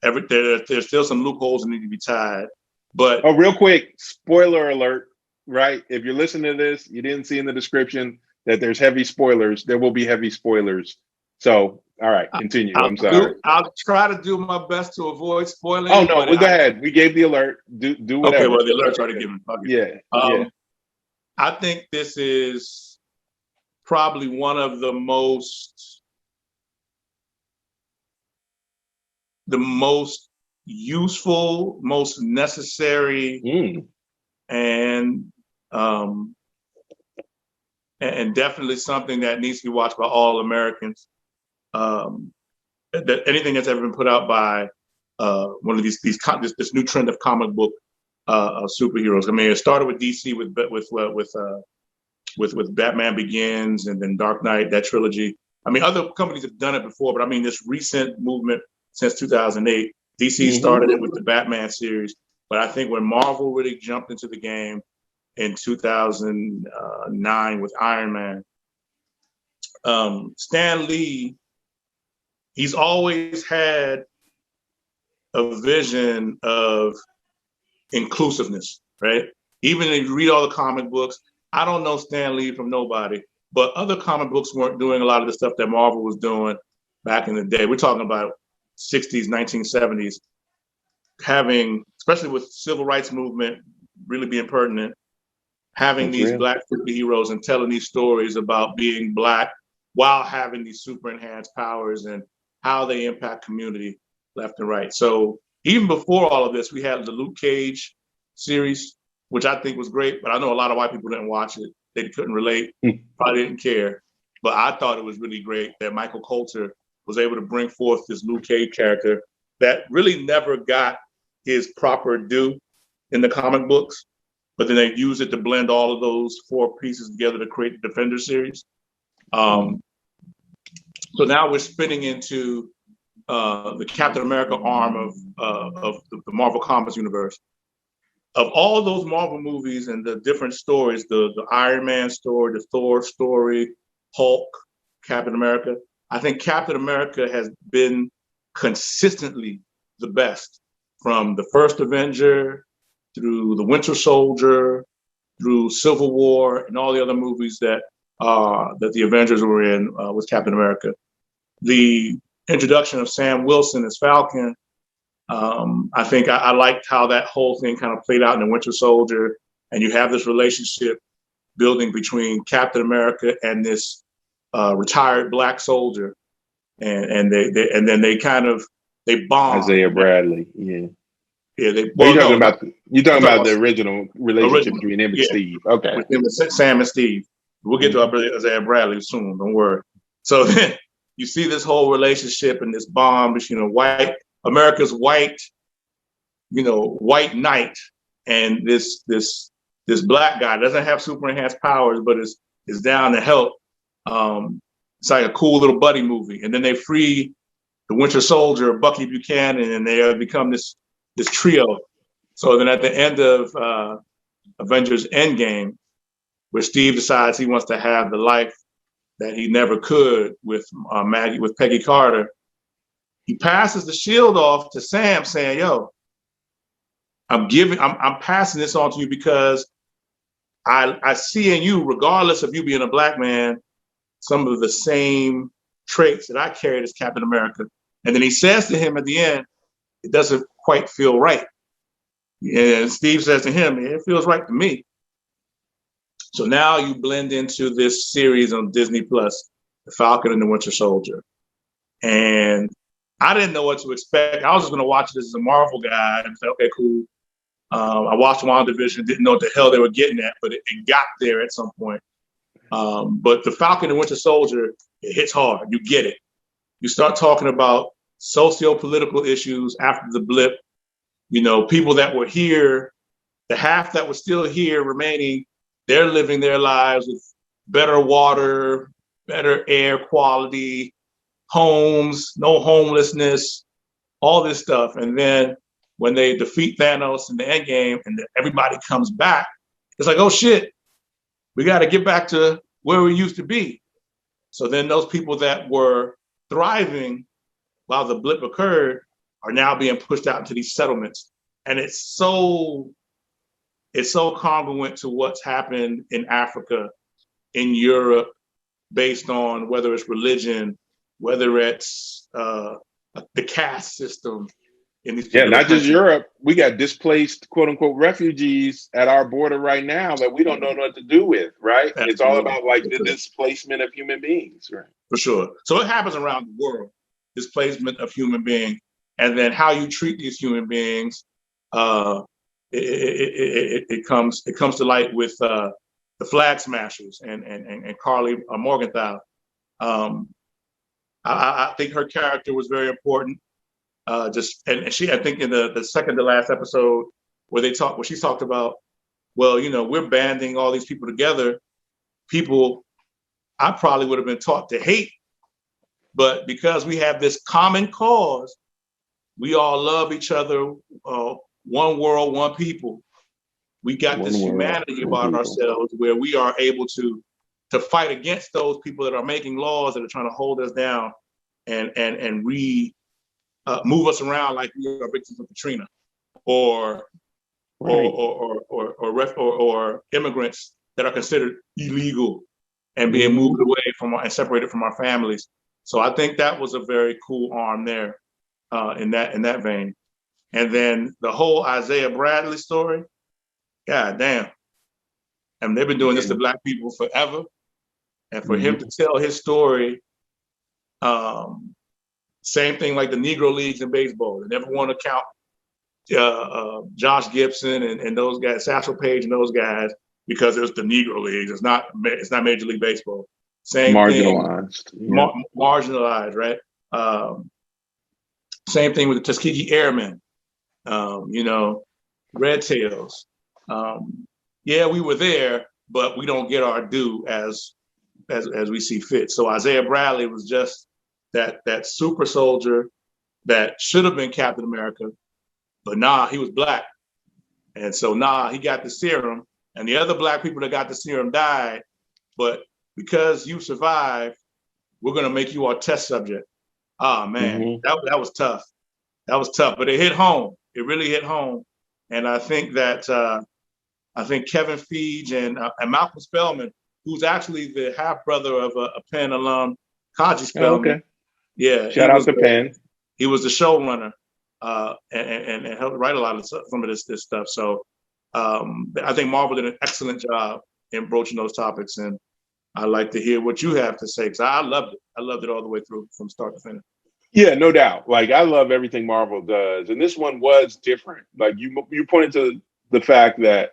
there's still some loopholes that need to be tied. But real quick, spoiler alert, right? If you're listening to this, you didn't see in the description that there's heavy spoilers. There will be heavy spoilers. So, all right, continue. I'm sorry. I'll try to do my best to avoid spoiling. Oh no, go ahead. We gave the alert. Do whatever. Okay, well the alert's already given. Yeah. I think this is probably one of the most useful, most necessary, and definitely something that needs to be watched by all Americans. That anything that's ever been put out by one of this new trend of comic book superheroes. I mean, it started with DC with Batman Begins and then Dark Knight, that trilogy. I mean, other companies have done it before, but I mean, this recent movement since 2008, DC started it with the Batman series. But I think when Marvel really jumped into the game in 2009 with Iron Man, Stan Lee, he's always had a vision of inclusiveness, right? Even if you read all the comic books, I don't know Stan Lee from nobody, but other comic books weren't doing a lot of the stuff that Marvel was doing back in the day. We're talking about 60s, 1970s, having, especially with civil rights movement really being pertinent, having That's these real. Black superheroes and telling these stories about being Black while having these super enhanced powers and how they impact community left and right. So even before all of this, we had the Luke Cage series, which I think was great, but I know a lot of white people didn't watch it. They couldn't relate, probably didn't care. But I thought it was really great that Michael Coulter was able to bring forth this Luke Cage character that really never got his proper due in the comic books, but then they used it to blend all of those four pieces together to create the Defender series. So now we're spinning into the Captain America arm of the Marvel Comics universe. Of all those Marvel movies and the different stories, the Iron Man story, the Thor story, Hulk, Captain America, I think Captain America has been consistently the best, from the first Avenger through the Winter Soldier, through Civil War, and all the other movies that the Avengers were in with Captain America. The introduction of Sam Wilson as Falcon, I think I liked how that whole thing kind of played out in the Winter Soldier, and you have this relationship building between Captain America and this retired Black soldier, and then they bond. Isaiah Bradley, yeah. Yeah, You're talking about the original relationship between him and yeah, Steve. Okay. with him and Sam and Steve. We'll get to Isaiah Bradley soon. Don't worry. So then you see this whole relationship and this bond between America's white knight and this Black guy doesn't have super enhanced powers, but is down to help. It's like a cool little buddy movie. And then they free the Winter Soldier, Bucky Buchanan, and they become this trio. So then at the end of Avengers Endgame, where Steve decides he wants to have the life that he never could with Peggy Carter, he passes the shield off to Sam, saying, "Yo, I'm passing this on to you because I see in you, regardless of you being a Black man, some of the same traits that I carried as Captain America." And then he says to him at the end, "It doesn't quite feel right." And Steve says to him, "It feels right to me." So now you blend into this series on Disney Plus, The Falcon and the Winter Soldier. And I didn't know what to expect. I was just going to watch this as a Marvel guy and say, okay, cool. I watched WandaVision, didn't know what the hell they were getting at, but it got there at some point. But The Falcon and Winter Soldier, it hits hard. You get it. You start talking about socio-political issues after the blip. People that were here, the half that was still here remaining, they're living their lives with better water, better air quality, homes, no homelessness, all this stuff. And then when they defeat Thanos in the end game and everybody comes back, it's like, oh shit, we got to get back to where we used to be. So then those people that were thriving while the blip occurred are now being pushed out into these settlements. And it's so congruent to what's happened in Africa, in Europe, based on whether it's religion, whether it's the caste system. In these not just Europe. We got displaced, quote unquote, refugees at our border right now that we don't know what to do with, right? Absolutely. It's all about the displacement of human beings, right? For sure. So it happens around the world, displacement of human beings, and then how you treat these human beings. It comes to light with the Flag Smashers and Carly Morgenthau. I think her character was very important. She, I think in the second to last episode where she talked about, well, we're banding all these people together, people I probably would have been taught to hate, but because we have this common cause, we all love each other. One world, one people. We got this humanity about ourselves where we are able to to fight against those people that are making laws that are trying to hold us down and move us around like we are victims of Katrina, or or immigrants that are considered illegal and being moved away from and separated from our families. So I think that was a very cool arm there in that vein. And then the whole Isaiah Bradley story, god damn. I mean, they've been doing this to Black people forever. And for him to tell his story, same thing like the Negro Leagues in baseball. They never want to count Josh Gibson and those guys, Satchel Paige and those guys, because it's the Negro Leagues. It's not Major League Baseball. Same marginalized. thing. Marginalized, right? Same thing with the Tuskegee Airmen. Red Tails. Yeah, we were there, but we don't get our due as we see fit. So Isaiah Bradley was just that super soldier that should have been Captain America, but nah, he was Black. And so he got the serum, and the other Black people that got the serum died, but because you survived, we're gonna make you our test subject. Ah, man, that was tough. That was tough, but it hit home. It really hit home. And I think that Kevin Feige and Malcolm Spellman, who's actually the half brother of a Penn alum, Kaji Spellman. Okay. Yeah. Shout out to Penn. He was the showrunner and helped write a lot of some of this stuff. So I think Marvel did an excellent job in broaching those topics, and I'd like to hear what you have to say, because I loved it. I loved it all the way through from start to finish. Yeah, no doubt. Like, I love everything Marvel does, and this one was different. Like, you pointed to the fact that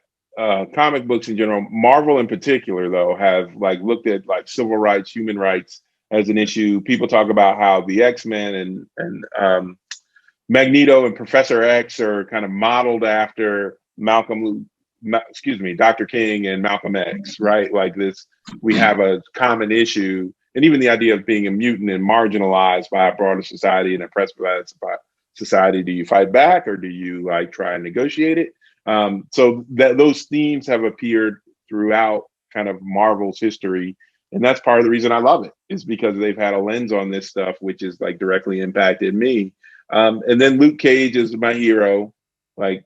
comic books in general, Marvel in particular, though, have like looked at like civil rights, human rights as an issue. People talk about how the X-Men and Magneto and Professor X are kind of modeled after Dr. King and Malcolm X, right? Like this, we have a common issue. And even the idea of being a mutant and marginalized by a broader society and oppressed by society, do you fight back or do you like try and negotiate it? So those themes have appeared throughout kind of Marvel's history. And that's part of the reason I love it, is because they've had a lens on this stuff, which is like directly impacted me. And then Luke Cage is my hero. Like,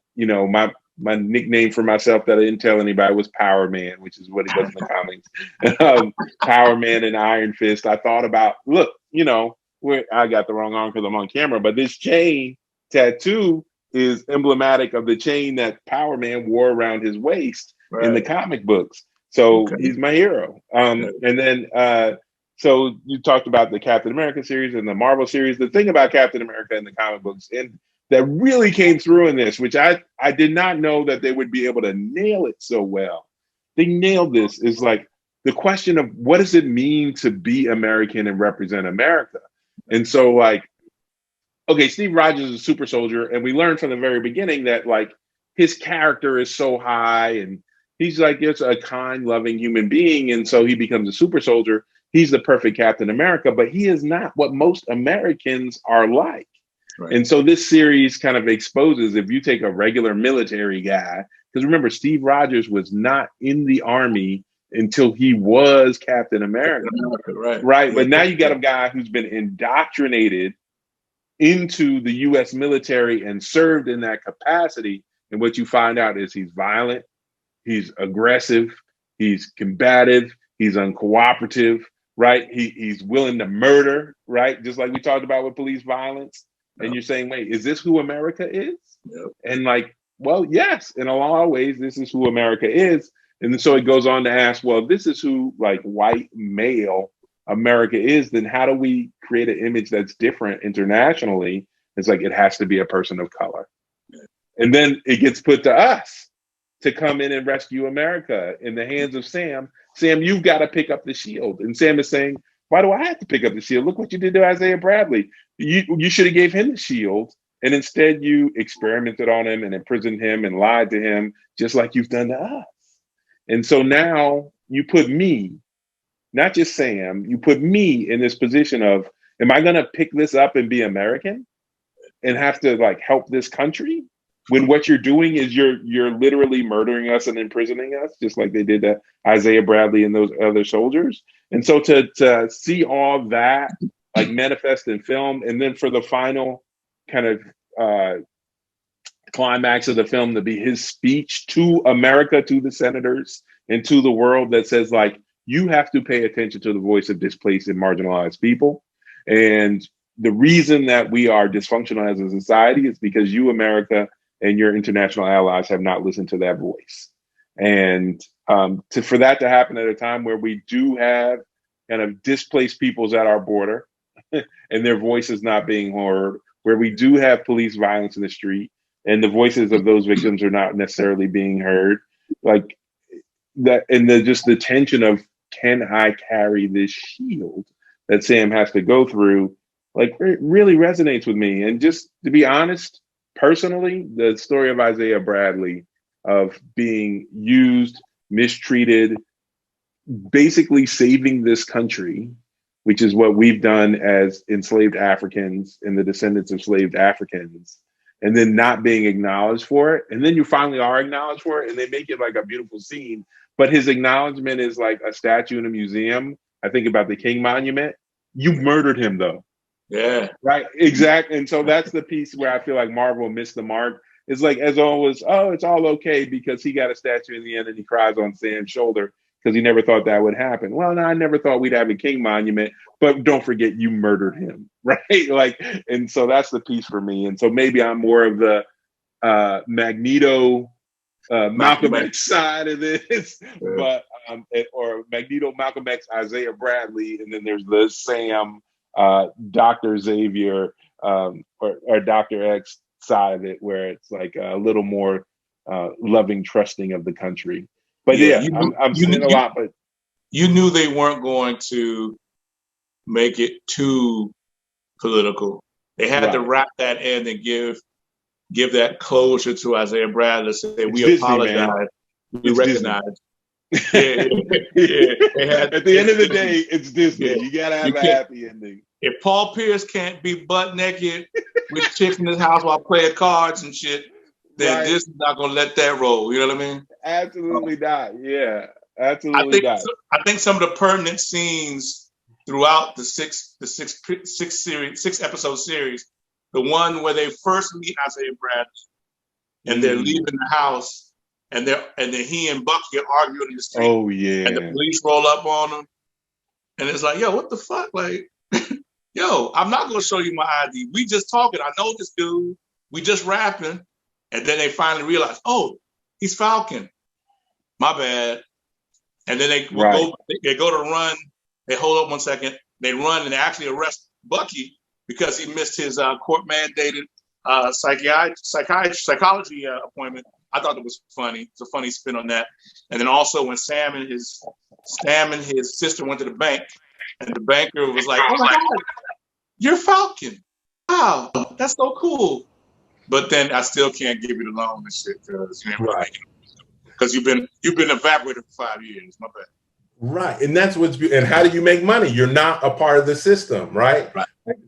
my nickname for myself that I didn't tell anybody was Power Man, which is what he was in the comics. Power Man and Iron Fist. I thought about, look, I got the wrong arm because I'm on camera, but this chain tattoo is emblematic of the chain that Power Man wore around his waist in the comic books. So he's my hero. And then, so you talked about the Captain America series and the Marvel series. The thing about Captain America in the comic books, and that really came through in this, which I did not know that they would be able to nail it so well. They nailed this, is like the question of what does it mean to be American and represent America? And so like, okay, Steve Rogers is a super soldier, and we learned from the very beginning that like his character is so high and he's like just a kind, loving human being. And so he becomes a super soldier. He's the perfect Captain America, but he is not what most Americans are like. Right. And so this series kind of exposes, if you take a regular military guy, because remember, Steve Rogers was not in the army until he was Captain America. Right. But now you got a guy who's been indoctrinated into the US military and served in that capacity. And what you find out is he's violent, he's aggressive, he's combative, he's uncooperative, right? He's willing to murder, right? Just like we talked about with police violence. And you're saying, wait, is this who America is? Yep. And like, well, yes, in a lot of ways, this is who America is. And so it goes on to ask, well, this is who like white male America is, then how do we create an image that's different internationally? It's like, it has to be a person of color. And then it gets put to us to come in and rescue America in the hands of Sam. Sam, you've got to pick up the shield. And Sam is saying, why do I have to pick up the shield? Look what you did to Isaiah Bradley. You should have gave him the shield, and instead you experimented on him and imprisoned him and lied to him, just like you've done to us. And so now you put me, not just Sam, you put me in this position of, am I going to pick this up and be American and have to like help this country? when what you're doing is you're literally murdering us and imprisoning us, just like they did to Isaiah Bradley and those other soldiers. And so to see all that like manifest in film, and then for the final kind of climax of the film to be his speech to America, to the senators, and to the world that says, like, you have to pay attention to the voice of displaced and marginalized people. And the reason that we are dysfunctional as a society is because you, America, and your international allies have not listened to that voice. And for that to happen at a time where we do have kind of displaced peoples at our border and their voices not being heard, where we do have police violence in the street and the voices of those victims are not necessarily being heard, like that, and just the tension of, can I carry this shield that Sam has to go through, like, it really resonates with me. And just to be honest, personally, the story of Isaiah Bradley, of being used, mistreated, basically saving this country, which is what we've done as enslaved Africans and the descendants of enslaved Africans, and then not being acknowledged for it. And then you finally are acknowledged for it, and they make it like a beautiful scene. But his acknowledgement is like a statue in a museum. I think about the King Monument. You murdered him, though. Yeah. Right. Exactly. And so that's the piece where I feel like Marvel missed the mark. It's like, as always, oh, it's all okay because he got a statue in the end and he cries on Sam's shoulder because he never thought that would happen. Well, no, I never thought we'd have a King Monument, but don't forget you murdered him. Right. Like, and so that's the piece for me. And so maybe I'm more of the Magneto, Malcolm X side of this, but or Magneto, Malcolm X, Isaiah Bradley, and then there's the Sam, Dr. Xavier, or Dr. X side of it, where it's like a little more loving, trusting of the country. But yeah, I'm saying a lot, but you knew they weren't going to make it too political. They had to wrap that in and give that closure to Isaiah Bradley. Say, we Disney, apologize. Man. We recognize. Yeah. At the end of the day, it's Disney. Yeah. You gotta have a happy ending. If Paul Pierce can't be butt naked with chicks in his house while playing cards and shit, then Disney's not gonna let that roll. You know what I mean? Absolutely not. Yeah, absolutely not. I think some of the pertinent scenes throughout the six episode series, the one where they first meet Isaiah Bradley and they're leaving the house, and then he and Bucky are arguing in the street. Oh yeah. And the police roll up on them, and it's like, yo, what the fuck? Like, yo, I'm not gonna show you my ID. We just talking. I know this dude. We just rapping. And then they finally realize, oh, he's Falcon. My bad. And then they go to run. They hold up 1 second. They run and they actually arrest Bucky because he missed his court-mandated psychology appointment. I thought it was funny. It's a funny spin on that. And then also when Sam and his sister went to the bank, and the banker was like, "Oh my God, you're Falcon! Wow, that's so cool." But then I still can't give you the loan and shit because you've been evaporated for 5 years. My bad. Right, and that's and how do you make money? You're not a part of the system, right?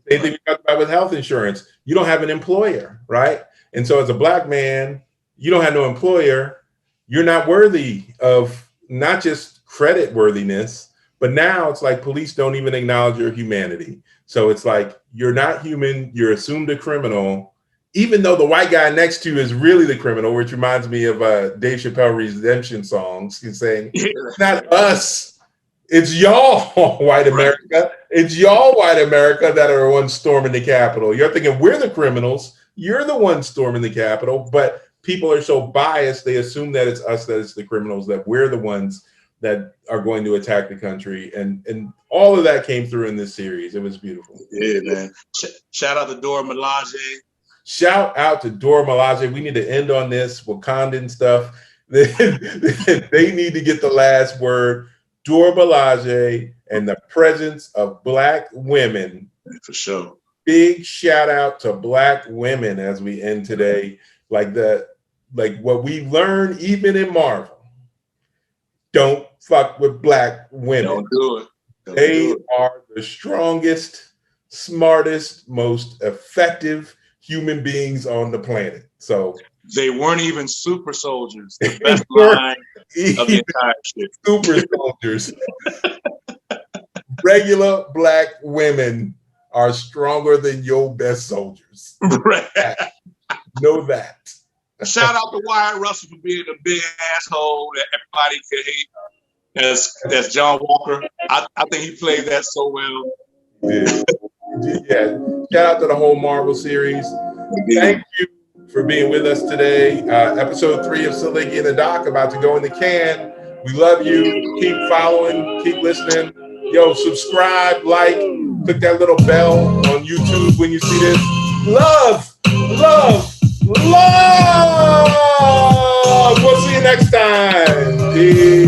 Same thing we talked about with health insurance. You don't have an employer, right? And so as a Black man, you don't have no employer. You're not worthy of not just credit worthiness, but now it's like police don't even acknowledge your humanity. So it's like you're not human. You're assumed a criminal, even though the white guy next to you is really the criminal, which reminds me of Dave Chappelle Redemption songs. He's saying, it's not us, it's y'all, white America. It's y'all, white America, that are the ones storming the Capitol. You're thinking we're the criminals. You're the ones storming the Capitol. But people are so biased, they assume that it's us, that it's the criminals, that we're the ones that are going to attack the country. And all of that came through in this series. It was beautiful. Yeah, man. Shout out to Dora Milaje. Shout out to Dora Milaje. We need to end on this Wakandan stuff. They need to get the last word. Dora Milaje and the presence of Black women. For sure. Big shout out to Black women as we end today. Like what we learned even in Marvel. Don't fuck with Black women. Don't do it. They are the strongest, smartest, most effective human beings on the planet. So They weren't even super soldiers. The best line of the entire shit. Super soldiers. Regular black women are stronger than your best soldiers. Right. Know that. Shout out to Wyatt Russell for being a big asshole that everybody could hate. That's John Walker. I think he played that so well. Yeah. Shout out to the whole Marvel series. Thank you for being with us today. Episode 3 of Saliggy The Doc about to go in the can. We love you. Keep following. Keep listening. Yo, subscribe, like, click that little bell on YouTube when you see this. Love, love, love. We'll see you next time. Peace.